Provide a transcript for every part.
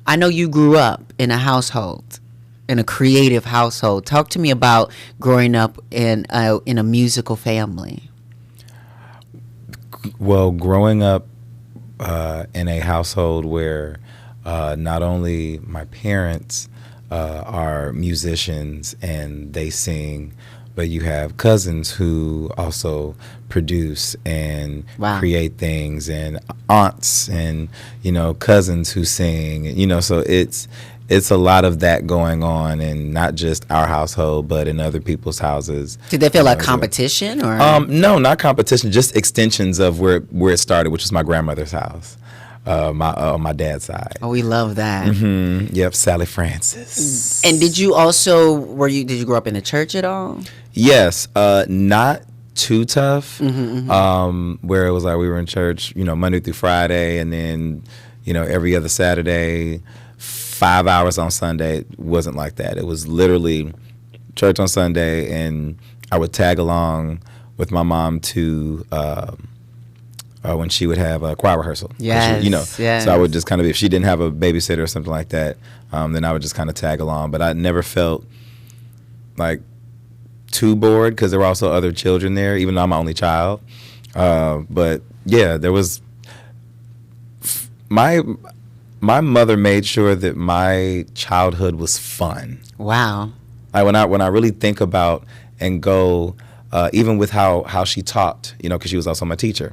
I know you grew up in a household, in a creative household. Talk to me about growing up in a musical family. Well, growing up in a household where not only my parents are musicians and they sing, but you have cousins who also produce and Wow. create things, and aunts and cousins who sing. So it's a lot of that going on, and not just our household, but in other people's houses. Did they feel like So- competition or? No, not competition, just extensions of where it started, which was my grandmother's house, my dad's side. Oh, we love that. Yep, Sally Francis. And did you also did you grow up in the church at all? Yes, not too tough. Where it was like we were in church, Monday through Friday, and then every other Saturday, 5 hours on Sunday. It wasn't like that. It was literally church on Sunday, and I would tag along with my mom to when she would have a choir rehearsal. Yes, yes. So I would just kind of, if she didn't have a babysitter or something like that, then I would just kind of tag along. But I never felt like too bored because there were also other children there, even though I'm my only child. But yeah, there was my mother made sure that my childhood was fun. Wow. Like when I really think about and go, even with how she taught, because she was also my teacher.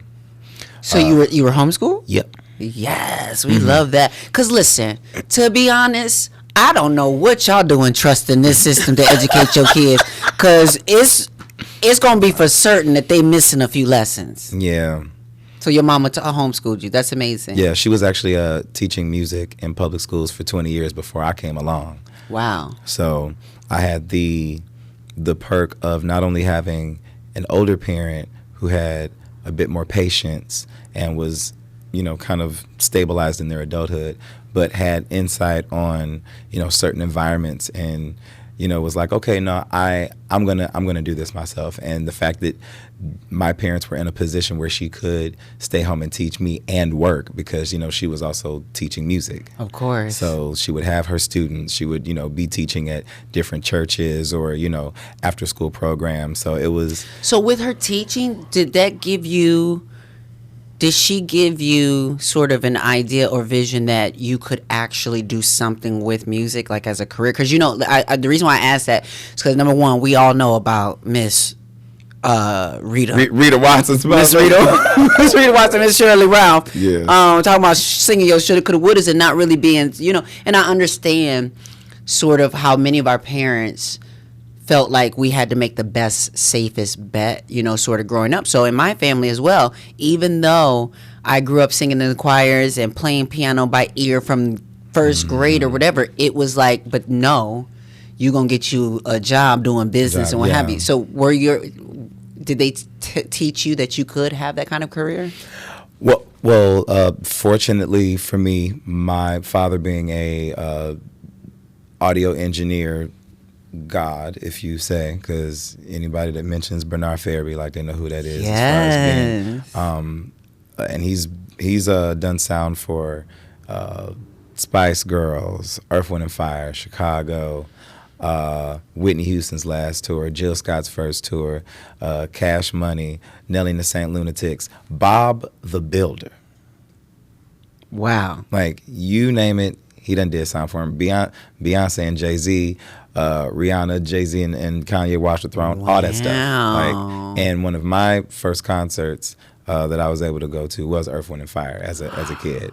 So you were homeschooled? Yep. Yes, we love that. Cause listen, to be honest, I don't know what y'all doing trusting this system to educate your kids. Cause it's gonna be for certain that they missing a few lessons. Yeah. So your mama homeschooled you. That's amazing. Yeah, she was actually teaching music in public schools for 20 years before I came along. Wow. So I had the perk of not only having an older parent who had a bit more patience and was, kind of stabilized in their adulthood, but had insight on, certain environments, and, was like, okay, no, I'm gonna do this myself. And the fact that my parents were in a position where she could stay home and teach me and work, because she was also teaching music. Of course. So she would have her students. She would be teaching at different churches or after school programs. So it was. So with her teaching, did she give you sort of an idea or vision that you could actually do something with music, like as a career? Because the reason why I asked that is because, number one, we all know about Miss Rita Watson's Miss Rita Miss Rita Watson, Miss Shirley Ralph. Yeah. Talking about singing your shoulda, coulda, wouldas and not really being, and I understand sort of how many of our parents felt like we had to make the best, safest bet, sort of growing up. So in my family as well, even though I grew up singing in the choirs and playing piano by ear from first grade or whatever, it was like, but no, you're going to get you a job doing business and what have you. So did they teach you that you could have that kind of career? Well, fortunately for me, my father being a audio engineer, God, if you say, because anybody that mentions Bernarr, like they know who that is. Yes. As far as being, and he's done sound for Spice Girls, Earth, Wind and Fire, Chicago, Whitney Houston's last tour, Jill Scott's first tour, Cash Money, Nelly and the Saint Lunatics, Bob the Builder. Wow. Like, you name it, he done did sound for him. Beyonce and Jay-Z, Rihanna, Jay-Z, and Kanye watched the throne, all that stuff. Like, and one of my first concerts that I was able to go to was Earth, Wind and Fire as a kid.